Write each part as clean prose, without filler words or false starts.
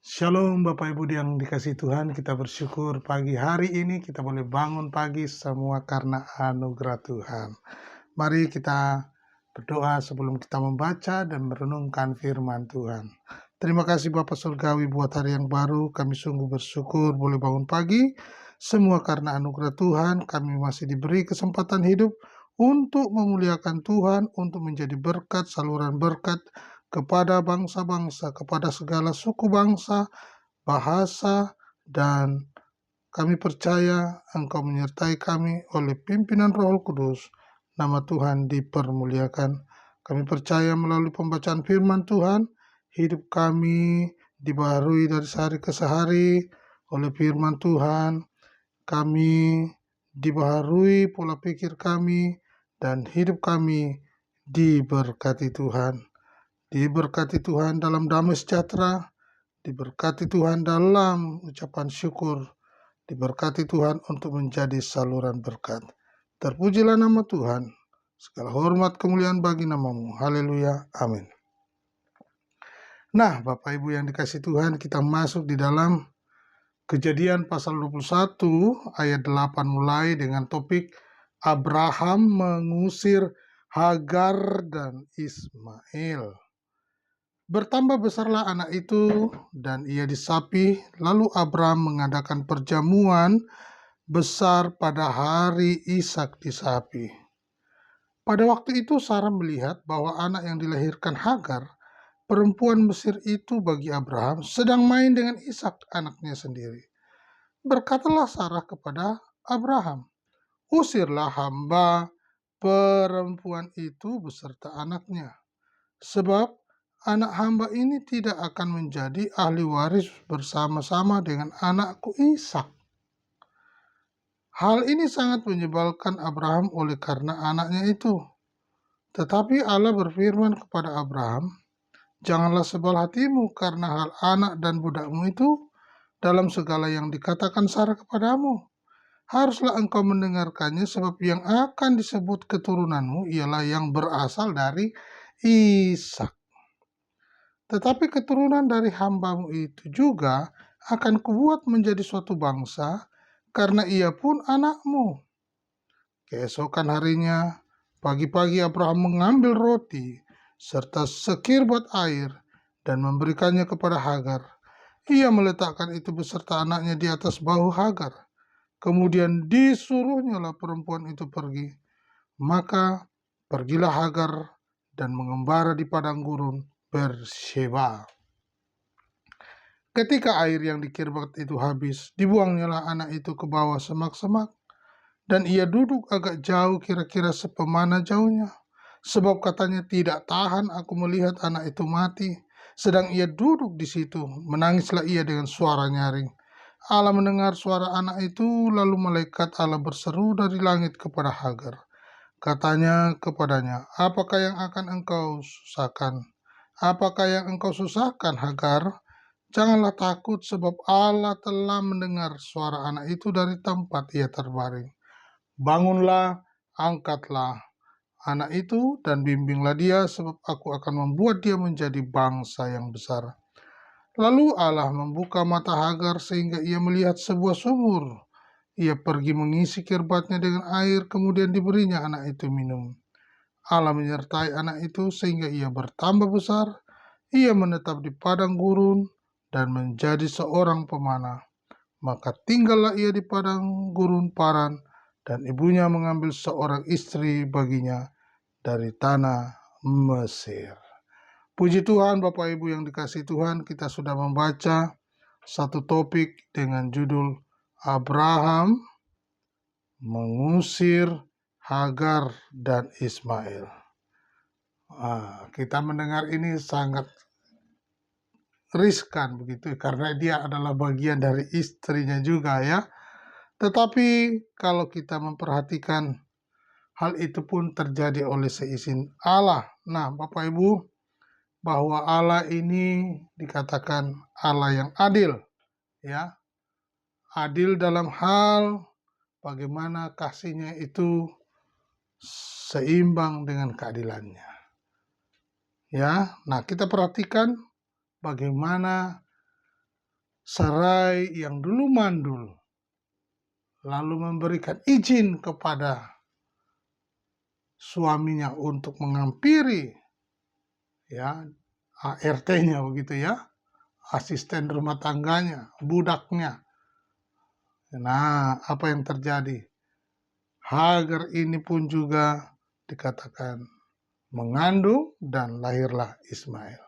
Shalom Bapak Ibu yang dikasihi Tuhan, kita bersyukur pagi hari ini kita boleh bangun pagi semua karena anugerah Tuhan. Mari kita berdoa sebelum kita membaca dan merenungkan firman Tuhan. Terima kasih Bapak Surgawi buat hari yang baru, kami sungguh bersyukur boleh bangun pagi. Semua karena anugerah Tuhan, kami masih diberi kesempatan hidup untuk memuliakan Tuhan, untuk menjadi berkat, saluran berkat kepada bangsa-bangsa, kepada segala suku bangsa, bahasa, dan kami percaya Engkau menyertai kami oleh pimpinan Roh Kudus. Nama Tuhan dipermuliakan. Kami percaya melalui pembacaan firman Tuhan, hidup kami dibaharui dari sehari ke sehari oleh firman Tuhan. Kami dibaharui pola pikir kami dan hidup kami diberkati Tuhan. Diberkati Tuhan dalam damai sejahtera, diberkati Tuhan dalam ucapan syukur, diberkati Tuhan untuk menjadi saluran berkat. Terpujilah nama Tuhan, segala hormat kemuliaan bagi namamu. Haleluya, amin. Nah, Bapak Ibu yang dikasihi Tuhan, kita masuk di dalam Kejadian pasal 21 ayat 8 mulai dengan topik Abraham mengusir Hagar dan Ismail. Bertambah besarlah anak itu dan ia disapi, lalu Abraham mengadakan perjamuan besar pada hari Ishak disapi. Pada waktu itu Sarah melihat bahwa anak yang dilahirkan Hagar, perempuan Mesir itu bagi Abraham, sedang main dengan Ishak anaknya sendiri. Berkatalah Sarah kepada Abraham, "Usirlah hamba perempuan itu beserta anaknya, sebab anak hamba ini tidak akan menjadi ahli waris bersama-sama dengan anakku Ishak." Hal ini sangat menyebalkan Abraham oleh karena anaknya itu. Tetapi Allah berfirman kepada Abraham, "Janganlah sebal hatimu karena hal anak dan budakmu itu dalam segala yang dikatakan Sarah kepadamu. Haruslah engkau mendengarkannya, sebab yang akan disebut keturunanmu ialah yang berasal dari Ishak. Tetapi keturunan dari hambamu itu juga akan kubuat menjadi suatu bangsa, karena ia pun anakmu." Keesokan harinya, pagi-pagi Abraham mengambil roti serta sekirbat air dan memberikannya kepada Hagar. Ia meletakkan itu beserta anaknya di atas bahu Hagar. Kemudian disuruhnyalah perempuan itu pergi. Maka pergilah Hagar dan mengembara di padang gurun Beersheba. Ketika air yang dikirbat itu habis, dibuangnyalah anak itu ke bawah semak-semak, dan ia duduk agak jauh, kira-kira sepemana jauhnya. Sebab katanya, "Tidak tahan aku melihat anak itu mati." Sedang ia duduk di situ, menangislah ia dengan suara nyaring. Allah mendengar suara anak itu, lalu malaikat Allah berseru dari langit kepada Hagar. Katanya kepadanya, "Apakah yang akan engkau susahkan? Apakah yang engkau susahkan, Hagar? Janganlah takut, sebab Allah telah mendengar suara anak itu dari tempat ia terbaring. Bangunlah, angkatlah anak itu dan bimbinglah dia, sebab aku akan membuat dia menjadi bangsa yang besar." Lalu Allah membuka mata Hagar sehingga ia melihat sebuah sumur. Ia pergi mengisi kirbatnya dengan air, kemudian diberinya anak itu minum. Allah menyertai anak itu sehingga ia bertambah besar. Ia menetap di padang gurun dan menjadi seorang pemanah. Maka tinggallah ia di padang gurun Paran, dan ibunya mengambil seorang istri baginya dari tanah Mesir. Puji Tuhan, Bapak Ibu yang dikasihi Tuhan, kita sudah membaca satu topik dengan judul Abraham mengusir Hagar dan Ismail. Kita mendengar ini sangat riskan begitu, karena dia adalah bagian dari istrinya juga ya. Tetapi kalau kita memperhatikan, hal itu pun terjadi oleh seizin Allah. Nah, Bapak Ibu, bahwa Allah ini dikatakan Allah yang adil, ya. Adil dalam hal bagaimana kasihnya itu seimbang dengan keadilannya. Ya, nah kita perhatikan bagaimana Sarai yang dulu mandul, lalu memberikan izin kepada suaminya untuk menghampiri ya ART-nya begitu ya, asisten rumah tangganya, budaknya. Nah, apa yang terjadi? Hagar ini pun juga dikatakan mengandung dan lahirlah Ismail.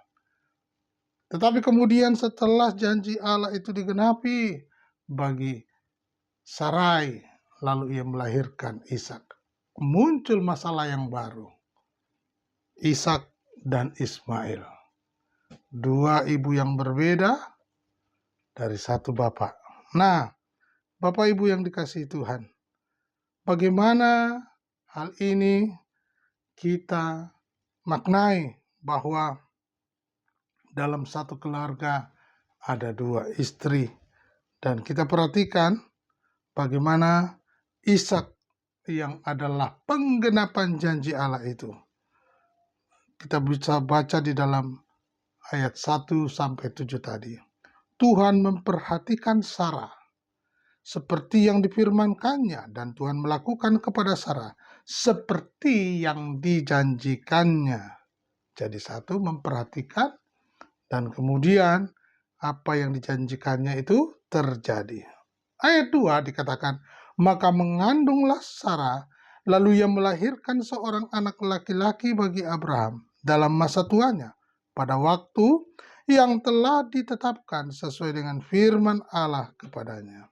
Tetapi kemudian setelah janji Allah itu digenapi bagi Sarai, lalu ia melahirkan Ishak. Muncul masalah yang baru. Ishak dan Ismail. Dua ibu yang berbeda dari satu bapak. Nah, Bapak Ibu yang dikasihi Tuhan, bagaimana hal ini kita maknai bahwa dalam satu keluarga ada dua istri. Dan kita perhatikan bagaimana Ishak yang adalah penggenapan janji Allah itu. Kita bisa baca di dalam ayat 1 sampai 7 tadi. Tuhan memperhatikan Sarah seperti yang difirmankannya, dan Tuhan melakukan kepada Sarah seperti yang dijanjikannya. Jadi satu, memperhatikan, dan kemudian apa yang dijanjikannya itu terjadi. Ayat 2 dikatakan, maka mengandunglah Sarah, lalu ia melahirkan seorang anak laki-laki bagi Abraham dalam masa tuanya, pada waktu yang telah ditetapkan sesuai dengan firman Allah kepadanya.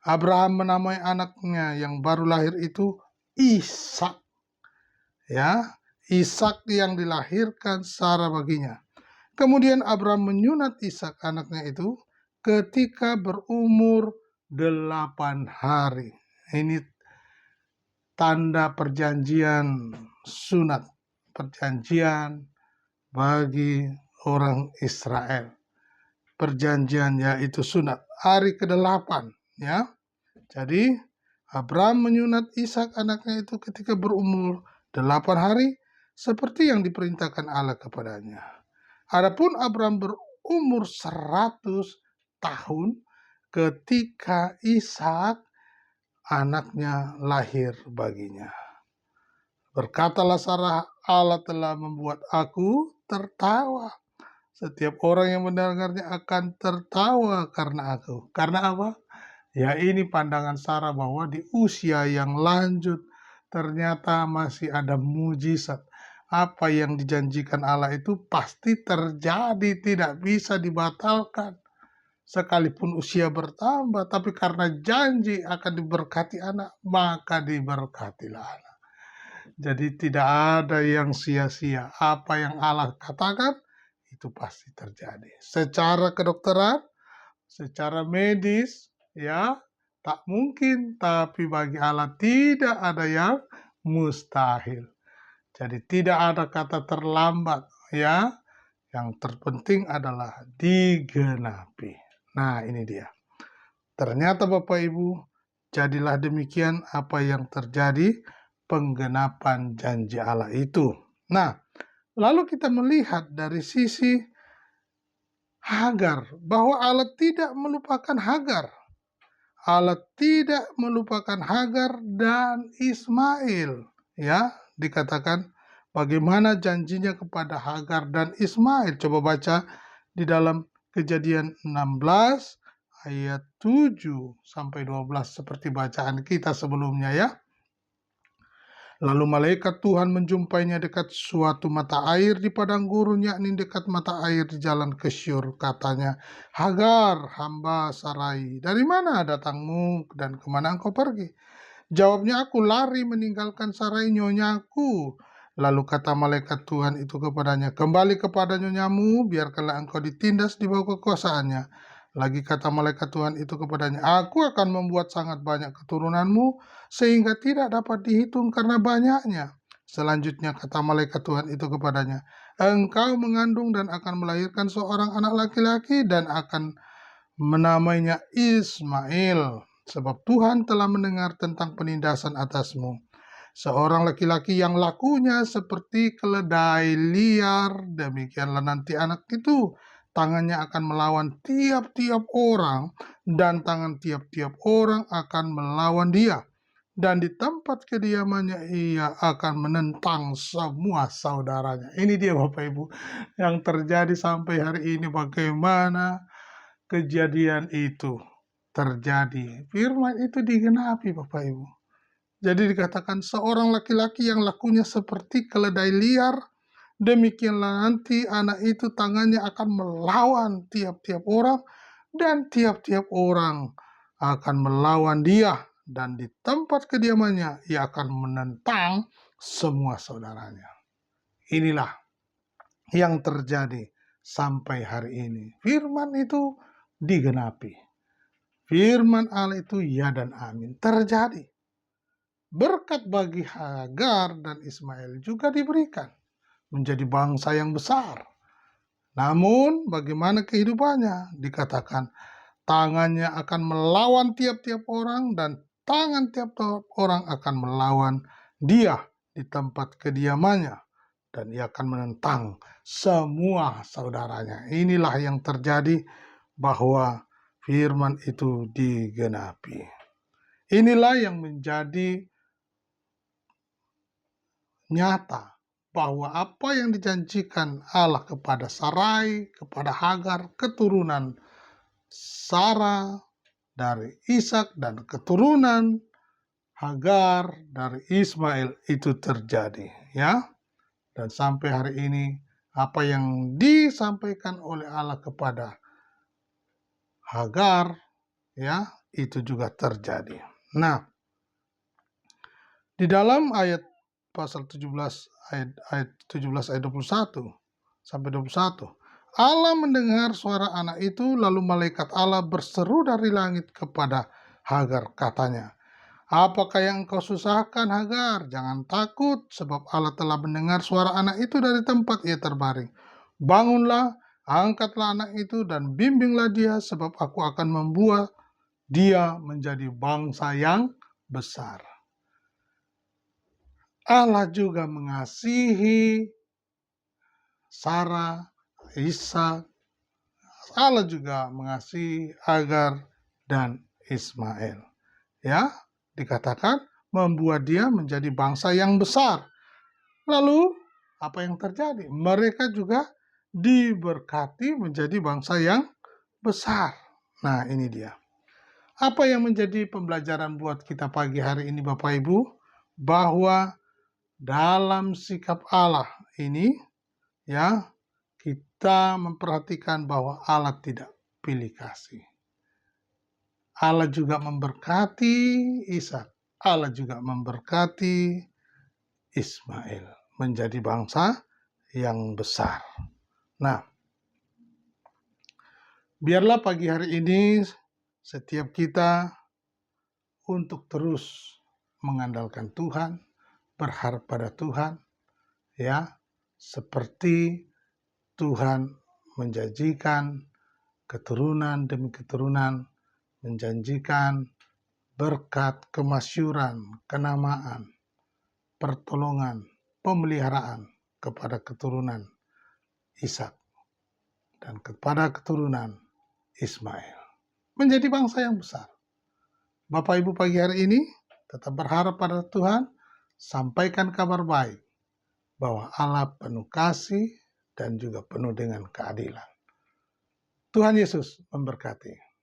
Abraham menamai anaknya yang baru lahir itu Ishak. Ya, Ishak yang dilahirkan Sarah baginya. Kemudian Abraham menyunat Ishak anaknya itu ketika berumur 8 hari. Ini tanda perjanjian sunat, perjanjian bagi orang Israel. Perjanjian yaitu sunat, hari ke-8 ya. Jadi Abraham menyunat Ishak anaknya itu ketika berumur 8 hari seperti yang diperintahkan Allah kepadanya. Adapun Abraham berumur 100 tahun ketika Ishak anaknya lahir baginya. Berkatalah Sarah, Allah telah membuat aku tertawa. Setiap orang yang mendengarnya akan tertawa karena aku. Karena apa? Ya, ini pandangan Sarah bahwa di usia yang lanjut ternyata masih ada mujizat. Apa yang dijanjikan Allah itu pasti terjadi, tidak bisa dibatalkan. Sekalipun usia bertambah, tapi karena janji akan diberkati anak, maka diberkatilah anak. Jadi tidak ada yang sia-sia. Apa yang Allah katakan, itu pasti terjadi. Secara kedokteran, secara medis, ya, tak mungkin, tapi bagi Allah tidak ada yang mustahil. Jadi tidak ada kata terlambat, ya. Yang terpenting adalah digenapi. Nah, ini dia. Ternyata Bapak Ibu, jadilah demikian apa yang terjadi, penggenapan janji Allah itu. Nah, lalu kita melihat dari sisi Hagar, bahwa Allah tidak melupakan Hagar. Allah tidak melupakan Hagar dan Ismail. Ya, dikatakan bagaimana janjinya kepada Hagar dan Ismail. Coba baca di dalam Kejadian 16 ayat 7 sampai 12 seperti bacaan kita sebelumnya ya. Lalu malaikat Tuhan menjumpainya dekat suatu mata air di padang gurun, yakni dekat mata air di jalan ke Syur. Katanya, Hagar, hamba Sarai, dari mana datangmu dan kemana engkau pergi? Jawabnya, aku lari meninggalkan Sarai nyonyaku. Lalu kata malaikat Tuhan itu kepadanya, kembali kepada nyonyamu, biarkanlah engkau ditindas di bawah kekuasaannya. Lagi kata malaikat Tuhan itu kepadanya, aku akan membuat sangat banyak keturunanmu, sehingga tidak dapat dihitung karena banyaknya. Selanjutnya kata malaikat Tuhan itu kepadanya, engkau mengandung dan akan melahirkan seorang anak laki-laki dan akan menamainya Ismail, sebab Tuhan telah mendengar tentang penindasan atasmu. Seorang laki-laki yang lakunya seperti keledai liar, demikianlah nanti anak itu tangannya akan melawan tiap-tiap orang, dan tangan tiap-tiap orang akan melawan dia. Dan di tempat kediamannya ia akan menentang semua saudaranya. Ini dia Bapak Ibu yang terjadi sampai hari ini, bagaimana kejadian itu terjadi. Firman itu digenapi Bapak Ibu. Jadi dikatakan seorang laki-laki yang lakunya seperti keledai liar, demikianlah nanti anak itu tangannya akan melawan tiap-tiap orang, dan tiap-tiap orang akan melawan dia, dan di tempat kediamannya ia akan menentang semua saudaranya. Inilah yang terjadi sampai hari ini. Firman itu digenapi. Firman Allah itu ya dan amin, terjadi. Berkat bagi Hagar dan Ismail juga diberikan menjadi bangsa yang besar. Namun bagaimana kehidupannya? Dikatakan tangannya akan melawan tiap-tiap orang, dan tangan tiap-tiap orang akan melawan dia di tempat kediamannya, dan ia akan menentang semua saudaranya. Inilah yang terjadi, bahwa firman itu digenapi. Inilah yang menjadi nyata, bahwa apa yang dijanjikan Allah kepada Sarai, kepada Hagar, keturunan Sarah dari Ishak, dan keturunan Hagar dari Ismail itu terjadi, ya. Dan sampai hari ini apa yang disampaikan oleh Allah kepada Hagar, ya, itu juga terjadi. Nah, di dalam ayat pasal 17 ayat 17 ayat 21 sampai 21, Allah mendengar suara anak itu, lalu malaikat Allah berseru dari langit kepada Hagar, katanya, apakah yang engkau susahkan Hagar? Jangan takut, sebab Allah telah mendengar suara anak itu dari tempat ia terbaring. Bangunlah, angkatlah anak itu dan bimbinglah dia, sebab aku akan membuat dia menjadi bangsa yang besar. Allah juga mengasihi Sarah, Ishak. Allah juga mengasihi Hagar dan Ismail. Ya, dikatakan membuat dia menjadi bangsa yang besar. Lalu apa yang terjadi? Mereka juga diberkati menjadi bangsa yang besar. Nah, ini dia. Apa yang menjadi pembelajaran buat kita pagi hari ini Bapak Ibu? Bahwa dalam sikap Allah ini, ya, kita memperhatikan bahwa Allah tidak pilih kasih. Allah juga memberkati Ishak. Allah juga memberkati Ismail menjadi bangsa yang besar. Nah, biarlah pagi hari ini setiap kita untuk terus mengandalkan Tuhan, berharap pada Tuhan, ya, seperti Tuhan menjanjikan keturunan demi keturunan, menjanjikan berkat, kemasyuran, kenamaan, pertolongan, pemeliharaan kepada keturunan Ishak dan kepada keturunan Ismail, menjadi bangsa yang besar. Bapak Ibu pagi hari ini tetap berharap pada Tuhan, sampaikan kabar baik bahwa Allah penuh kasih dan juga penuh dengan keadilan. Tuhan Yesus memberkati.